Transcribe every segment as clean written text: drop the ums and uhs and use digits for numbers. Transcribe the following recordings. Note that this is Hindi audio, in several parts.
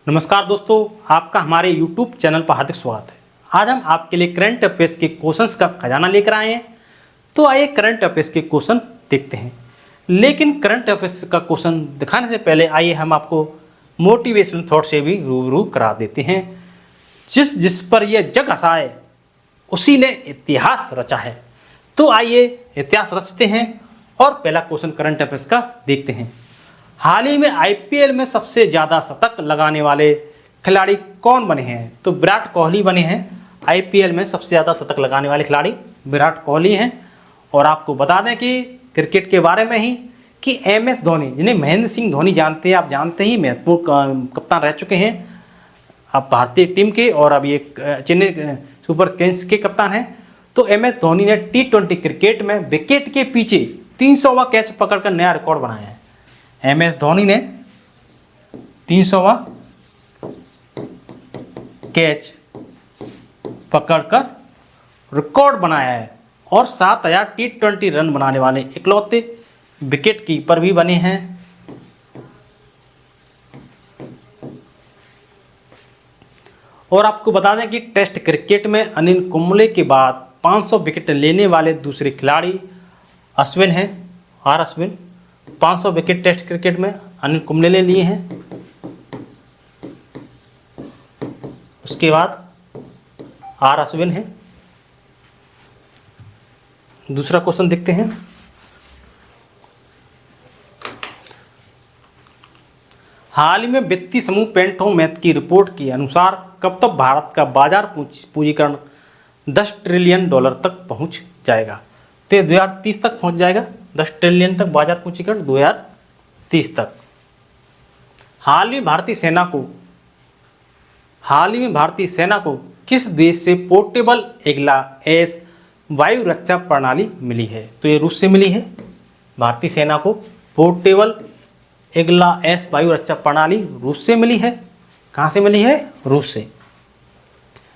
नमस्कार दोस्तों, आपका हमारे YouTube चैनल पर हार्दिक स्वागत है। आज हम आपके लिए करंट अफेयर्स के क्वेश्चंस का खजाना लेकर आए हैं। तो आइए करंट अफेयर्स के क्वेश्चन देखते हैं। लेकिन करंट अफेयर्स का क्वेश्चन दिखाने से पहले आइए हम आपको मोटिवेशनल थॉट से भी रूबरू करा देते हैं। जिस जिस पर यह जग हंसाए उसी ने इतिहास रचा है। तो आइए इतिहास रचते हैं और पहला क्वेश्चन करंट अफेयर्स का देखते हैं। हाल ही में आईपीएल में सबसे ज़्यादा शतक लगाने वाले खिलाड़ी कौन बने हैं? तो विराट कोहली बने हैं। आईपीएल में सबसे ज़्यादा शतक लगाने वाले खिलाड़ी विराट कोहली हैं। और आपको बता दें कि क्रिकेट के बारे में ही कि एमएस धोनी, जिन्हें महेंद्र सिंह धोनी जानते हैं, आप जानते ही, महत्वपूर्ण कप्तान रह चुके हैं अब भारतीय टीम के, और अब ये चेन्नई सुपर किंग्स के कप्तान हैं। तो एमएस धोनी ने टी20 क्रिकेट में विकेट के पीछे 300वां कैच पकड़कर नया रिकॉर्ड बनाया है। एमएस धोनी ने 300वां कैच पकड़कर रिकॉर्ड बनाया है और 7000 टी20 रन बनाने वाले इकलौते विकेट कीपर भी बने हैं। और आपको बता दें कि टेस्ट क्रिकेट में अनिल कुंबले के बाद 500 विकेट लेने वाले दूसरे खिलाड़ी अश्विन हैं। R Ashwin 500 wicket test cricket में अनिल कुंबले ने लिए हैं। उसके बाद आर अश्विन है। दूसरा क्वेश्चन देखते हैं। हाल ही में वित्तीय समूह पेंटो मैथ की रिपोर्ट के अनुसार कब तक भारत का बाजार पूंजीकरण $10 ट्रिलियन तक पहुंच जाएगा? तो 2030 तक पहुंच जाएगा। 10 ट्रिलियन तक बाजार पूंजीकरण 2030 तक। हाल ही में भारतीय सेना को किस देश से पोर्टेबल एगला-एस वायु रक्षा प्रणाली मिली है? तो ये रूस से मिली है। भारतीय सेना को पोर्टेबल एगला-एस वायु रक्षा प्रणाली रूस से मिली है। कहाँ से मिली है? रूस से।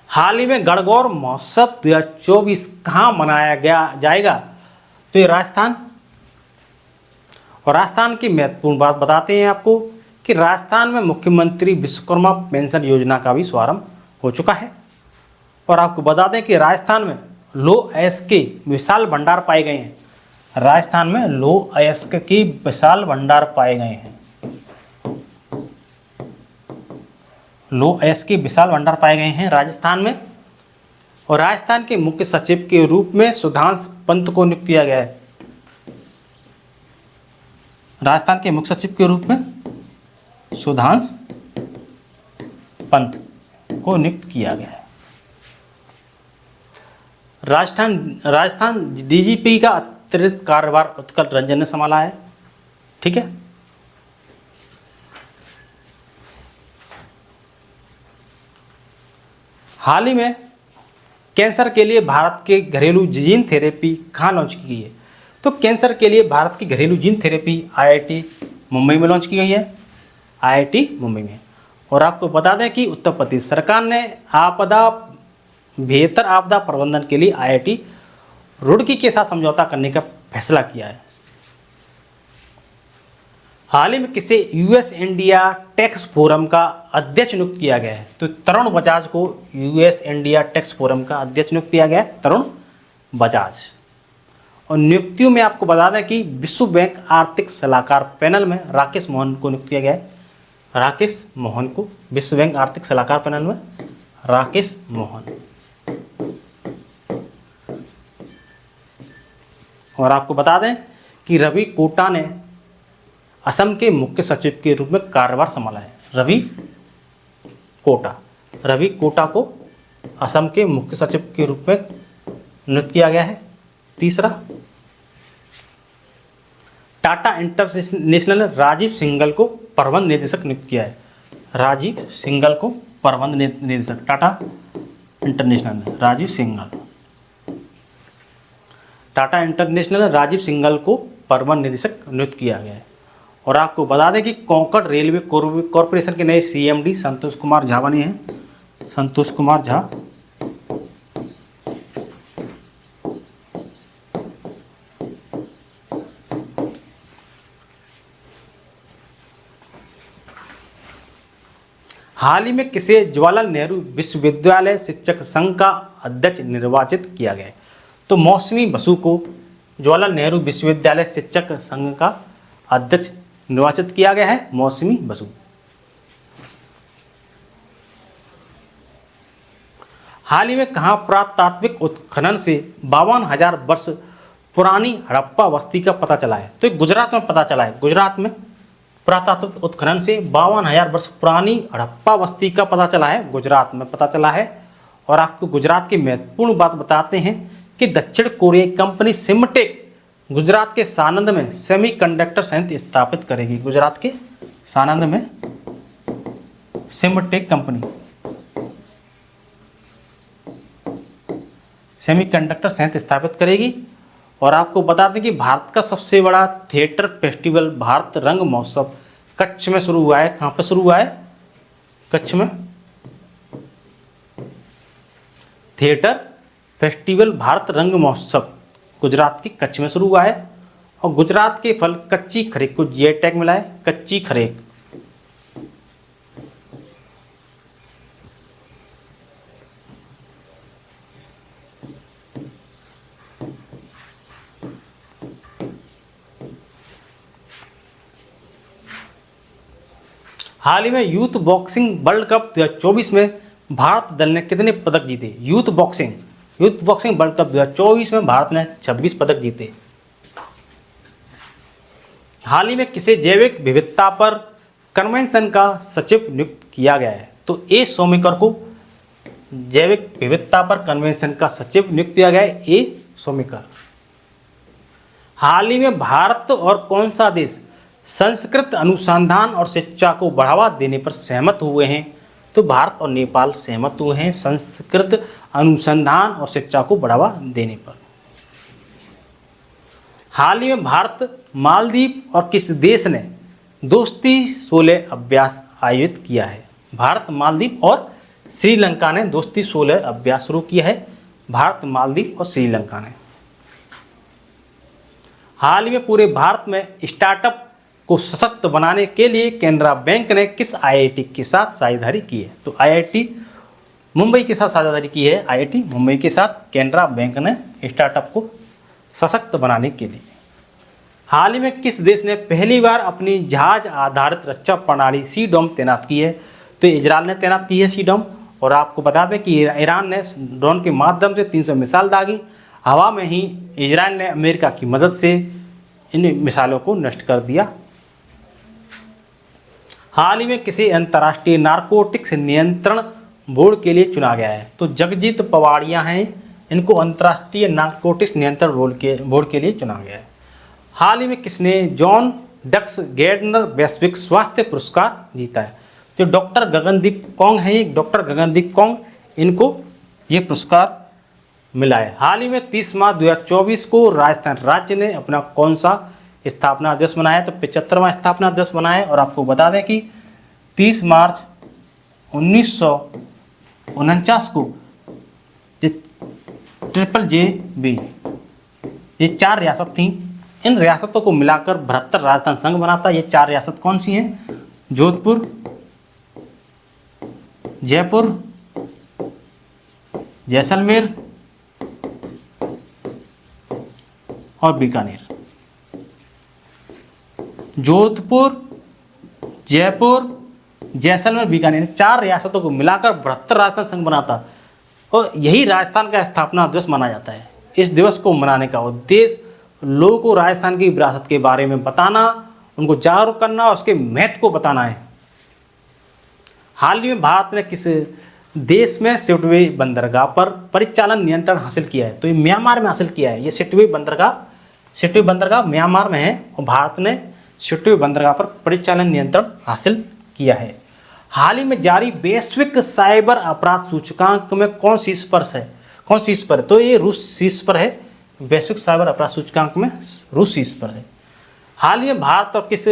हाल ही में गणगौर महोत्सव 2024 कहाँ मनाया जाएगा? तो ये राजस्थान। और राजस्थान की महत्वपूर्ण बात बताते हैं आपको कि राजस्थान में मुख्यमंत्री विश्वकर्मा पेंशन योजना का भी शुभारंभ हो चुका है। और आपको बता दें कि राजस्थान में लौह अयस्क के विशाल भंडार पाए गए हैं। राजस्थान में लौह अयस्क के विशाल भंडार पाए गए हैं। लौह अयस्क के विशाल भंडार पाए गए हैं राजस्थान में। और राजस्थान के मुख्य सचिव के रूप में सुधांशु पंत को नियुक्त किया गया है। राजस्थान के मुख्य सचिव के रूप में सुधांशु पंत को नियुक्त किया गया है। राजस्थान डीजीपी का अतिरिक्त कार्यभार उत्कल रंजन ने संभाला है। ठीक है। हाल ही में कैंसर के लिए भारत के घरेलू जीन थेरेपी कहाँ लॉन्च की गई है? तो कैंसर के लिए भारत की घरेलू जीन थेरेपी आईआईटी मुंबई में लॉन्च की गई है। आईआईटी मुंबई में। और आपको बता दें कि उत्तर प्रदेश सरकार ने बेहतर आपदा प्रबंधन के लिए आईआईटी रुड़की के साथ समझौता करने का फैसला किया है। हाल ही में किसे यूएस इंडिया टैक्स फोरम का अध्यक्ष नियुक्त किया गया है? तो तरुण बजाज को यूएस इंडिया टैक्स फोरम का अध्यक्ष नियुक्त किया गया है। तरुण बजाज। और नियुक्तियों में आपको बता दें कि विश्व बैंक आर्थिक सलाहकार पैनल में राकेश मोहन को नियुक्त किया गया है। राकेश मोहन को विश्व बैंक आर्थिक सलाहकार पैनल में राकेश मोहन। और आपको बता दें कि रवि कोटा ने असम के मुख्य सचिव के रूप में कार्यभार संभाला है। रवि कोटा को असम के मुख्य सचिव के रूप में नियुक्त किया गया है। तीसरा, टाटा इंटरनेशनल राजीव सिंघल को प्रबंध निदेशक नियुक्त किया है। राजीव सिंघल को प्रबंध निदेशक, टाटा इंटरनेशनल राजीव सिंघल। टाटा इंटरनेशनल राजीव सिंघल को प्रबंध निदेशक नियुक्त किया गया है। और आपको बता दें कि कोंकण रेलवे कॉरपोरेशन के नए सीएमडी संतोष कुमार झा बने हैं। संतोष कुमार झा। हाल ही में किसे जवाहरलाल नेहरू विश्वविद्यालय शिक्षक संघ का अध्यक्ष निर्वाचित किया गया है? तो मौसमी बसु को जवाहरलाल नेहरू विश्वविद्यालय शिक्षक संघ का अध्यक्ष निर्वाचित किया गया है, मौसमी बसु। हाल ही में कहाँ पुरातात्विक उत्खनन से 52,000 वर्ष पुरानी हड़प्पा बस्ती का पता चला है? तो गुजरात में पता चला है। गुजरात में पुरातात्विक उत्खनन से 52,000 वर्ष पुरानी हड़प्पा बस्ती का पता चला है, गुजरात में पता चला है। और आपको गुजरात की महत्वपूर्ण बात बताते हैं कि दक्षिण कोरियाई कंपनी सिमटेक गुजरात के सानंद में सेमीकंडक्टर संयंत्र स्थापित करेगी। गुजरात के सानंद में सिमटेक कंपनी सेमीकंडक्टर संयंत्र स्थापित करेगी। और आपको बता दें कि भारत का सबसे बड़ा थिएटर फेस्टिवल भारत रंग महोत्सव कच्छ में शुरू हुआ है। कहाँ पर शुरू हुआ है? कच्छ में। थिएटर फेस्टिवल भारत रंग महोत्सव गुजरात के कच्छ में शुरू हुआ है। और गुजरात के फल कच्ची खरेक को जीआई टैग मिला है, कच्ची खरेक। हाल ही में यूथ बॉक्सिंग वर्ल्ड कप 2024 में भारत दल ने कितने पदक जीते? यूथ बॉक्सिंग वर्ल्ड कप 2024 में भारत ने 26 पदक जीते। हाल ही में किसे जैविक विविधता पर कन्वेंशन का सचिव नियुक्त किया गया है? तो ए सोमेकर को जैविक विविधता पर कन्वेंशन का सचिव नियुक्त किया गया है, ए सोमेकर। हाल ही में भारत और कौन सा देश संस्कृत अनुसंधान और शिक्षा को बढ़ावा देने पर सहमत हुए हैं? तो भारत और नेपाल सहमत हुए हैं संस्कृत अनुसंधान और शिक्षा को बढ़ावा देने पर। हाल ही में भारत मालदीव और किस देश ने दोस्ती 16 अभ्यास आयोजित किया है? भारत मालदीव और श्रीलंका ने दोस्ती 16 अभ्यास शुरू किया है, भारत मालदीव और श्रीलंका ने। हाल ही में पूरे भारत में स्टार्टअप को सशक्त बनाने के लिए केनरा बैंक ने किस आईआईटी के साथ साझेदारी की है? तो आईआईटी मुंबई के साथ साझेदारी की है। आईआईटी मुंबई के साथ केनरा बैंक ने स्टार्टअप को सशक्त बनाने के लिए। हाल ही में किस देश ने पहली बार अपनी जहाज आधारित रक्षा प्रणाली सी-डॉम तैनात की है? तो इजराइल ने तैनात की है सी-डॉम। और आपको बता दें कि ईरान ने ड्रोन के माध्यम से 300 मिसाइल दागी। हवा में ही इजराइल ने अमेरिका की मदद से इन मिसाइलों को नष्ट कर दिया। हाल ही में किसी अंतर्राष्ट्रीय नारकोटिक्स नियंत्रण बोर्ड के लिए चुना गया है? तो जगजीत पवाड़िया हैं, इनको अंतर्राष्ट्रीय नारकोटिक्स नियंत्रण बोर्ड के लिए चुना गया है। हाल ही में किसने जॉन डक्स गैर्डनर वैश्विक स्वास्थ्य पुरस्कार जीता है? तो डॉक्टर गगनदीप कौंग हैं, डॉक्टर गगनदीप कौंग, इनको ये पुरस्कार मिला है। हाल ही में 30 मार्च 2024 को राजस्थान राज्य ने अपना कौन सा स्थापना दिवस मनाया है? तो 75वां स्थापना दिवस मनाया है। और आपको बता दें कि 30 मार्च 1949 को JJB ये 4 रियासत थी, इन रियासतों को मिलाकर 72 राजस्थान संघ बनाता है। ये 4 रियासत कौन सी हैं? जोधपुर, जयपुर, जैसलमेर और बीकानेर। जोधपुर, जयपुर, जैसलमेर, बीकानेर, 4 रियासतों को मिलाकर 72 राजस्थान संघ बनाता। और यही राजस्थान का स्थापना दिवस माना जाता है। इस दिवस को मनाने का उद्देश्य लोगों को राजस्थान की विरासत के बारे में बताना, उनको जागरूक करना और उसके महत्व को बताना है। हाल ही में भारत ने किस देश में सिटवे बंदरगाह पर परिचालन नियंत्रण हासिल किया है? तो ये म्यांमार में हासिल किया है। ये सिटवे बंदरगाह म्यांमार में है और भारत ने सिटवे बंदरगाह पर परिचालन नियंत्रण हासिल किया है। हाल ही में जारी वैश्विक साइबर अपराध सूचकांक में कौन शीर्ष पर है? तो ये रूस शीर्ष पर है। वैश्विक साइबर अपराध सूचकांक में रूस शीर्ष पर है। हाल ही में भारत और किस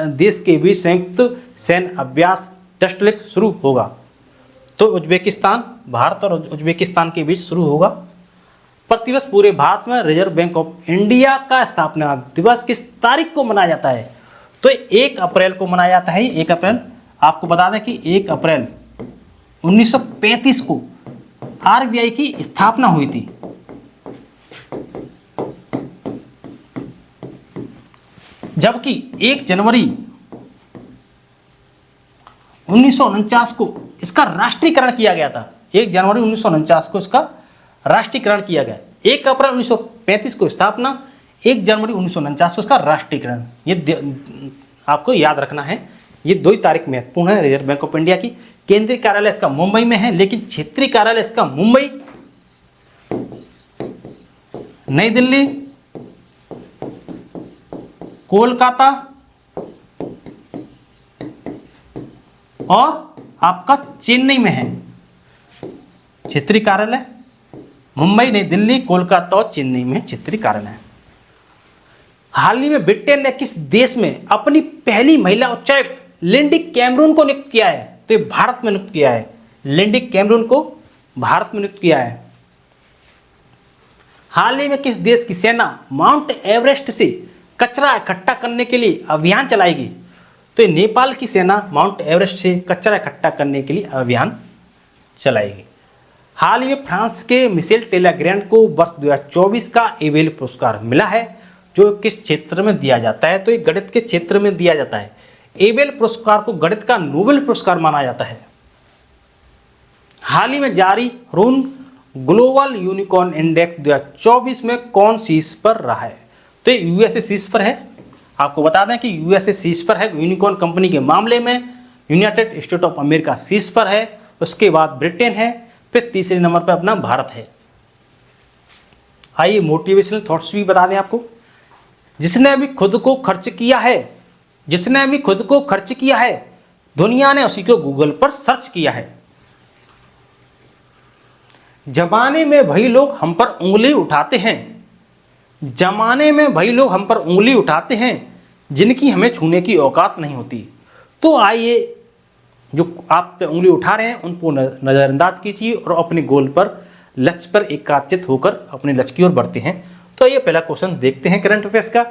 देश के बीच संयुक्त सैन्य अभ्यास टस्टलिक शुरू होगा? तो उज्बेकिस्तान, भारत और उज्बेकिस्तान के बीच शुरू होगा। प्रतिवर्ष पूरे भारत में रिजर्व बैंक ऑफ इंडिया का स्थापना दिवस किस तारीख को मनाया जाता है? तो 1 अप्रैल को मनाया जाता है। 1 अप्रैल आपको बता दें कि 1 अप्रैल 1935 को आरबीआई की स्थापना हुई थी। जबकि 1 जनवरी 1949 को इसका राष्ट्रीयकरण किया गया था। 1 जनवरी 1949 को इसका राष्ट्रीयकरण किया गया। 1 अप्रैल 1935 को स्थापना, 1 जनवरी 1949 को इसका राष्ट्रीयकरण। ये आपको याद रखना है, ये 2 ही तारीख महत्वपूर्ण है रिजर्व बैंक ऑफ इंडिया की। केंद्रीय कार्यालय इसका मुंबई में है, लेकिन क्षेत्रीय कार्यालय इसका मुंबई, नई दिल्ली, कोलकाता और आपका चेन्नई में है। क्षेत्रीय कार्यालय मुंबई, नई दिल्ली, कोलकाता और चेन्नई में क्षेत्रीय कार्यालय है। हाल ही में ब्रिटेन ने किस देश में अपनी पहली महिला उच्चायुक्त लिंडी कैमरून को नियुक्त किया है? तो ये भारत में नियुक्त किया है। लिंडी कैमरून को भारत में नियुक्त किया है। हाल ही में किस देश की सेना माउंट एवरेस्ट से कचरा इकट्ठा करने के लिए अभियान चलाएगी? तो ये नेपाल की सेना माउंट एवरेस्ट से कचरा इकट्ठा करने के लिए अभियान चलाएगी। हाल ही में फ्रांस के मिशेल टेलेग्रैंड को वर्ष 2024 का एबेल पुरस्कार मिला है, जो किस क्षेत्र में दिया जाता है? तो ये गणित के क्षेत्र में दिया जाता है। एबेल पुरस्कार को गणित का नोबेल पुरस्कार माना जाता है। हाल ही में जारी रून ग्लोबल यूनिकॉर्न इंडेक्स 2024 में कौन शीर्ष पर रहा है? तो ये यूएसए शीर्ष पर है। आपको बता दें कि यूएसए शीर्ष पर है यूनिकॉर्न कंपनी के मामले में। यूनाइटेड स्टेट ऑफ अमेरिका शीर्ष पर है, उसके बाद ब्रिटेन है, फिर तीसरे नंबर पर अपना भारत है। आइए मोटिवेशनल थॉट्स भी बता दें आपको। जिसने अभी खुद को खर्च किया है, जिसने अभी खुद को खर्च किया है, दुनिया ने उसी को गूगल पर सर्च किया है। जमाने में वही लोग हम पर उंगली उठाते हैं, जमाने में वही लोग हम पर उंगली उठाते हैं जिनकी हमें छूने की औकात नहीं होती। तो आइए जो आप पे उंगली उठा रहे हैं उनको नज़रअंदाज कीजिए और अपने गोल पर, लक्ष्य पर एकाग्रचित होकर अपने लक्ष्य की ओर बढ़ते हैं। तो ये पहला क्वेश्चन देखते हैं करंट अफेयर्स का।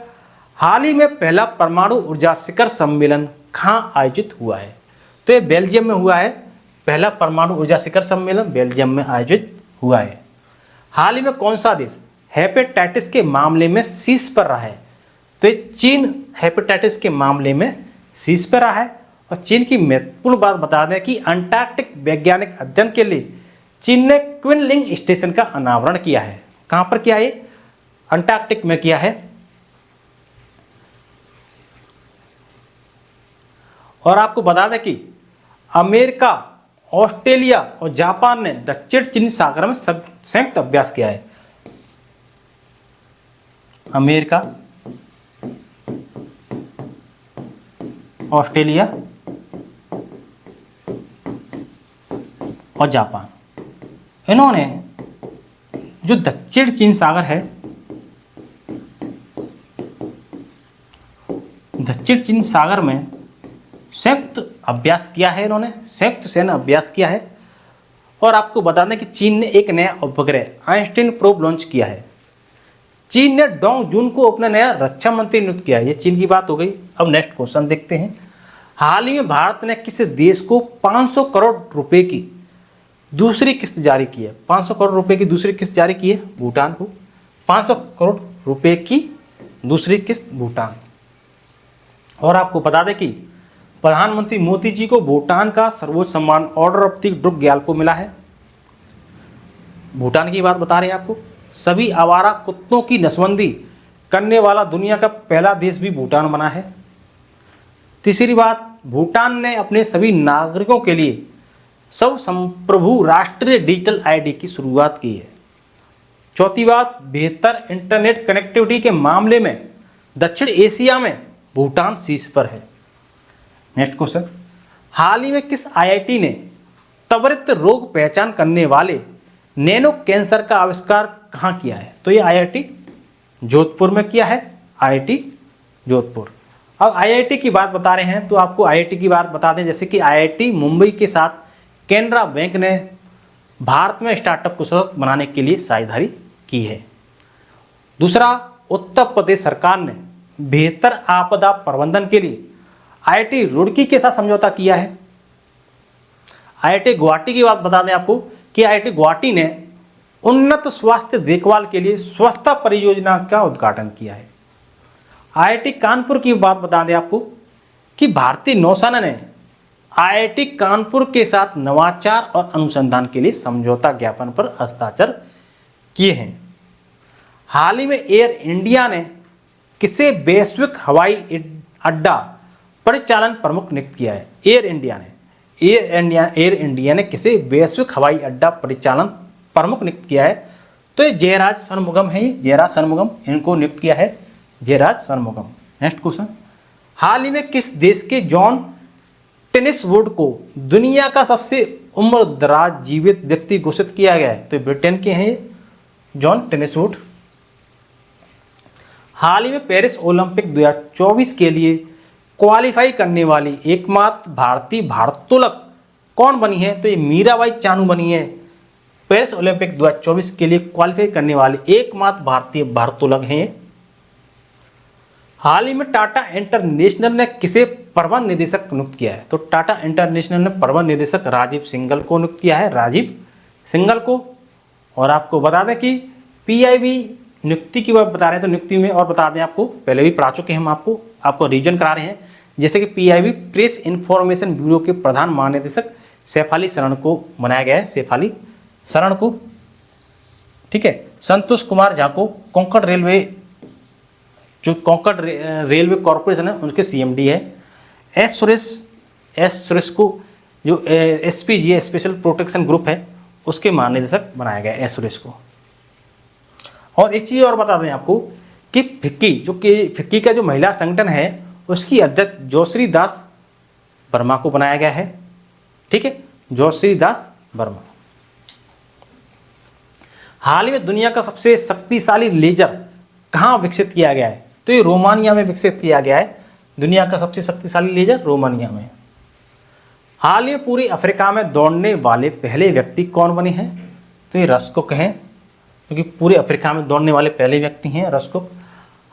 हाल ही में पहला परमाणु ऊर्जा शिखर सम्मेलन कहाँ आयोजित हुआ है? तो ये बेल्जियम में हुआ है। पहला परमाणु ऊर्जा शिखर सम्मेलन बेल्जियम में आयोजित हुआ है। हाल ही में कौन सा देश हेपेटाइटिस के मामले में शीर्ष पर रहा है? तो ये चीन हेपेटाइटिस के मामले में शीर्ष पर रहा है। और चीन की महत्वपूर्ण बात बता दें कि अंटार्कटिक वैज्ञानिक अध्ययन के लिए चीन ने क्विनलिंग स्टेशन का अनावरण किया है। कहाँ पर किया है? अंटार्कटिक में किया है। और आपको बता दें कि अमेरिका, ऑस्ट्रेलिया और जापान ने दक्षिण चीनी सागर में संयुक्त अभ्यास किया है। अमेरिका, ऑस्ट्रेलिया और जापान, इन्होंने जो दक्षिण चीन सागर है, दक्षिण चीन सागर में संयुक्त अभ्यास किया है। इन्होंने संयुक्त सैन्य अभ्यास किया है। और आपको बता दें कि चीन ने एक नया उपग्रह आइंस्टीन प्रोब लॉन्च किया है। चीन ने डोंग जून को अपना नया रक्षा मंत्री नियुक्त किया है। ये चीन की बात हो गई। अब नेक्स्ट क्वेश्चन देखते हैं। हाल ही में भारत ने किस देश को 500 करोड़ रुपए की दूसरी किस्त जारी की है? 500 करोड़ रुपए की दूसरी किस्त जारी की है भूटान को। 500 करोड़ रुपए की दूसरी किस्त भूटान। और आपको बता दें कि प्रधानमंत्री मोदी जी को भूटान का सर्वोच्च सम्मान order of the Druk Gyalpo मिला है। भूटान की बात बता रहे हैं आपको। सभी आवारा कुत्तों की नसबंदी करने वाला दुनिया का पहला देश भी भूटान बना है। तीसरी बात, भूटान ने अपने सभी नागरिकों के लिए सर्व संप्रभु राष्ट्रीय डिजिटल आईडी की शुरुआत की है। चौथी बात, बेहतर इंटरनेट कनेक्टिविटी के मामले में दक्षिण एशिया में भूटान शीर्ष पर है। नेक्स्ट क्वेश्चन, हाल ही में किस आईआईटी ने त्वरित रोग पहचान करने वाले नैनो कैंसर का आविष्कार कहाँ किया है? तो ये आईआईटी जोधपुर में किया है। आईआईटी जोधपुर। अब आईआईटी की बात बता रहे हैं तो आपको आईआईटी की बात बता दें, जैसे कि आईआईटी मुंबई के साथ कैनरा बैंक ने भारत में स्टार्टअप को सशक्त बनाने के लिए साझेदारी की है। दूसरा, उत्तर प्रदेश सरकार ने बेहतर आपदा प्रबंधन के लिए आईआईटी रुड़की के साथ समझौता किया है। IIT गुवाहाटी की बात बता दें आपको कि IIT गुवाहाटी ने उन्नत स्वास्थ्य देखभाल के लिए स्वच्छता परियोजना का उद्घाटन किया है। IIT कानपुर की बात बता दें आपको कि भारतीय नौसेना ने IIT कानपुर के साथ नवाचार और अनुसंधान के लिए समझौता ज्ञापन पर हस्ताक्षर किए हैं। हाल ही में एयर इंडिया ने किसे वैश्विक हवाई अड्डा परिचालन प्रमुख नियुक्त किया है? एयर इंडिया ने किसे वैश्विक हवाई अड्डा परिचालन प्रमुख नियुक्त किया है? तो ये जयराज षणमुगम है। जयराज षणमुगम इनको नियुक्त किया है, जयराज षणमुगम। नेक्स्ट क्वेश्चन, हाल ही में किस देश के जॉन टेनिसवुड को दुनिया का सबसे उम्रदराज जीवित व्यक्ति घोषित किया गया है? तो ब्रिटेन के हैं ये जॉन टेनिसवुड। हाल ही में पेरिस ओलंपिक 2024 के लिए क्वालिफाई करने वाली एकमात्र भारतीय भारोत्तोलक कौन बनी है? तो ये मीराबाई चानू बनी है। पेरिस ओलंपिक 2024 के लिए क्वालिफाई करने वाली एकमात्र भारतीय भारोत्तोलक हैं। हाल ही में टाटा इंटरनेशनल ने किसे प्रबंध निदेशक नियुक्त किया है? तो टाटा इंटरनेशनल ने प्रबंध निदेशक राजीव सिंघल को नियुक्त किया है, राजीव सिंघल को। और आपको बता दें कि PIB नियुक्ति की बात बता रहे हैं, तो नियुक्ति में और बता दें आपको, पहले भी पढ़ा चुके हैं हम, आपको रिवीजन करा रहे हैं। जैसे कि PIB प्रेस इंफॉर्मेशन ब्यूरो के प्रधान महानिदेशक सैफाली शरण को बनाया गया है, सैफाली शरण को, ठीक है। संतोष कुमार झा को कोंकण रेलवे, जो कोंकण रेलवे कॉरपोरेशन है उनके CMD है। एस सुरेश को जो SPGA स्पेशल प्रोटेक्शन ग्रुप है उसके महानिदेशक बनाया गया है, एस सुरेश को। और एक चीज़ और बता दें आपको कि फिक्की का जो महिला संगठन है उसकी अध्यक्ष जोश्री दास वर्मा को बनाया गया है, ठीक है, जोश्री दास वर्मा। हाल ही में दुनिया का सबसे शक्तिशाली लेजर कहाँ विकसित किया गया है? तो ये रोमानिया में विकसित किया गया है। दुनिया का सबसे शक्तिशाली लेजर रोमानिया में। हाल ही में पूरी अफ्रीका में दौड़ने वाले पहले व्यक्ति कौन बने हैं? तो ये रस्कुक हैं, क्योंकि पूरे अफ्रीका में दौड़ने वाले पहले व्यक्ति हैं रस्कुक।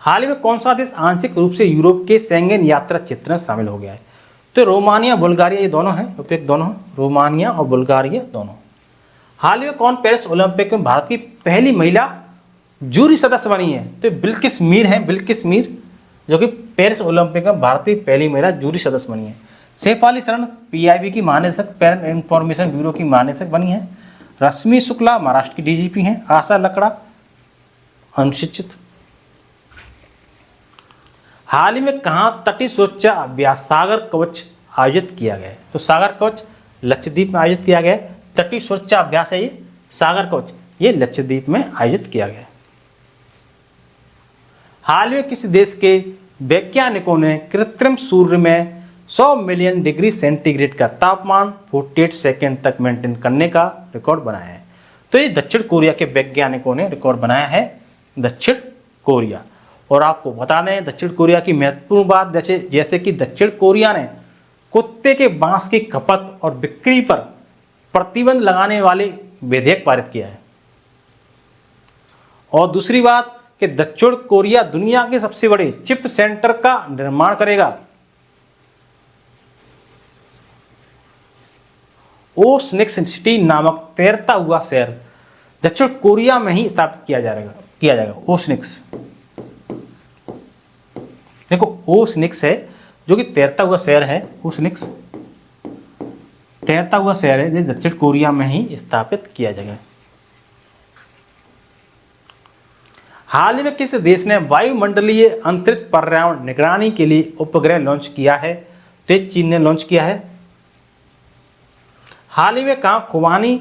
हाल ही में कौन सा देश आंशिक रूप से यूरोप के शेंगेन यात्रा क्षेत्र में शामिल हो गया है? तो रोमानिया बुल्गारिया, ये दोनों हैं, उपयुक्त दोनों हैं, रोमानिया और बुल्गारिया दोनों। हाल ही में कौन पेरिस ओलंपिक में भारत की पहली महिला जूरी सदस्य बनी है? तो बिल्किस मीर हैं, बिल्किस मीर, जो कि पेरिस ओलंपिक में भारत की पहली महिला जूरी सदस्य बनी है। सैफाली शरण PIB की महानिदेशक, पेरेंट इंफॉर्मेशन ब्यूरो की महानिदेशक बनी है। रश्मि शुक्ला महाराष्ट्र की DGP हैं। आशा लकड़ा अनुसूचित। हाल ही में कहाँ तटीय सुरक्षा अभ्यास सागर कवच आयोजित किया गया है? तो सागर कवच लक्षद्वीप में आयोजित किया गया है। तटीय सुरक्षा अभ्यास है ये सागर कवच, ये लक्षद्वीप में आयोजित किया गया है। हाल में किसी देश के वैज्ञानिकों ने कृत्रिम सूर्य में 100 मिलियन डिग्री सेंटीग्रेड का तापमान 48 सेकेंड तक मेंटेन करने का रिकॉर्ड बनाया है? तो ये दक्षिण कोरिया के वैज्ञानिकों ने रिकॉर्ड बनाया है, दक्षिण कोरिया। और आपको बता दें दक्षिण कोरिया की महत्वपूर्ण बात, जैसे कि दक्षिण कोरिया ने कुत्ते के मांस की खपत और बिक्री पर प्रतिबंध लगाने वाले विधेयक पारित किया है। और दूसरी बात कि दक्षिण कोरिया दुनिया के सबसे बड़े चिप सेंटर का निर्माण करेगा। ओसनिक्स सिटी नामक तैरता हुआ शहर दक्षिण कोरिया में ही स्थापित किया जाएगा। ओसनिक्स, देखो ओसनिक्स है जो कि तैरता हुआ शहर है, ओसनिक्स तैरता हुआ शहर है, जो दक्षिण कोरिया में ही स्थापित किया जाएगा। हाल ही में किस देश ने वायुमंडलीय अंतरिक्ष पर्यावरण निगरानी के लिए उपग्रह लॉन्च किया है? तो चीन ने लॉन्च किया है। हाल ही में कहाँ खुबानी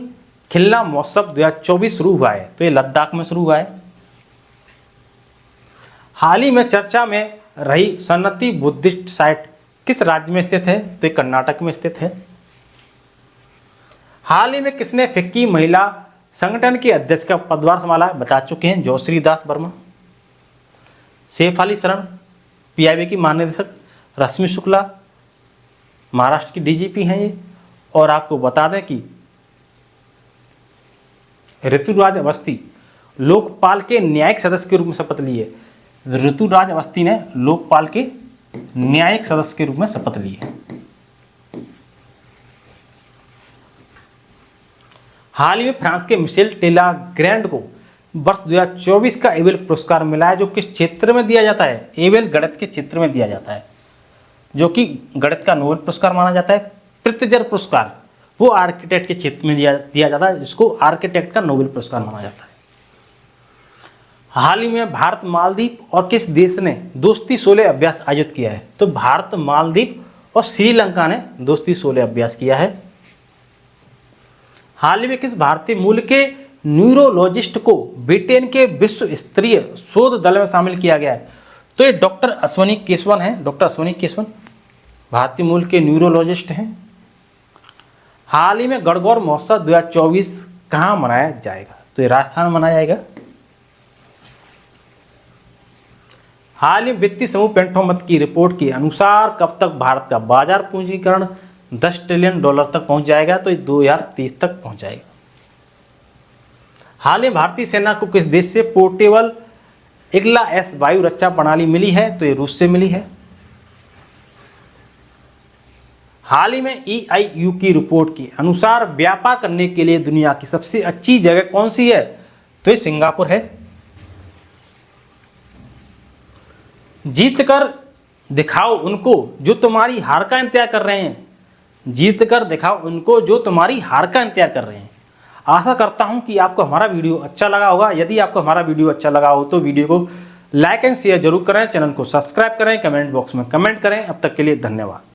खिलना महोत्सव 2024 शुरू हुआ है? तो ये लद्दाख में शुरू हुआ है। हाल ही में चर्चा में रही सन्नति बुद्धिस्ट साइट किस राज्य में स्थित है? तो ये कर्नाटक में स्थित है। हाल ही में किसने फिक्की महिला संगठन के अध्यक्ष का पदभार संभाला? बता चुके हैं, जोश्री दास वर्मा। सैफाली शरण PIB की महानिदेशक, रश्मि शुक्ला महाराष्ट्र की DGP हैं ये। और आपको बता दें कि ऋतुराज अवस्थी लोकपाल के न्यायिक सदस्य के रूप में शपथ ली है। ऋतुराज अवस्थी ने लोकपाल के न्यायिक सदस्य के रूप में शपथ ली है। हाल ही में फ्रांस के मिशेल टेलाग्रैंड को वर्ष 2024 का एबेल पुरस्कार मिला है, जो किस क्षेत्र में दिया जाता है? एबेल गणित के क्षेत्र में दिया जाता है, जो कि गणित का नोबेल पुरस्कार माना जाता है। प्रित्जर पुरस्कार वो आर्किटेक्ट के क्षेत्र में दिया जाता है, जिसको आर्किटेक्ट का नोबेल पुरस्कार माना जाता है। हाल ही में भारत मालदीव और किस देश ने दोस्ती 16 अभ्यास आयोजित किया है? तो भारत, मालदीव और श्रीलंका ने दोस्ती 16 अभ्यास किया है। हाल ही में किस भारतीय मूल के न्यूरोलॉजिस्ट को ब्रिटेन के विश्व स्तरीय शोध दल में शामिल किया गया है? तो ये डॉक्टर अश्वनी केशवन है। डॉक्टर अश्वनी केशवन भारतीय मूल के न्यूरोलॉजिस्ट हैं। हाल ही में गणगौर महोत्सव 2024 कहाँ मनाया जाएगा? तो ये राजस्थान में मनाया जाएगा। हाल ही वित्तीय समूह पेंटोमत की रिपोर्ट के अनुसार कब तक भारत का बाजार पूंजीकरण $10 ट्रिलियन तक पहुंच जाएगा? तो 2030 तक पहुंच जाएगा। हाल ही भारतीय सेना को किस देश से पोर्टेबल इग्ला एस वायु रक्षा प्रणाली मिली है? तो ये रूस से मिली है। हाल ही में EIU की रिपोर्ट के अनुसार व्यापार करने के लिए दुनिया की सबसे अच्छी जगह कौन सी है? तो ये सिंगापुर है। जीत कर दिखाओ उनको जो तुम्हारी हार का इंतजार कर रहे हैं। जीत कर दिखाओ उनको जो तुम्हारी हार का इंतजार कर रहे हैं। आशा करता हूं कि आपको हमारा वीडियो अच्छा लगा होगा। यदि आपको हमारा वीडियो अच्छा लगा हो तो वीडियो को लाइक एंड शेयर जरूर करें, चैनल को सब्सक्राइब करें, कमेंट बॉक्स में कमेंट करें। अब तक के लिए धन्यवाद।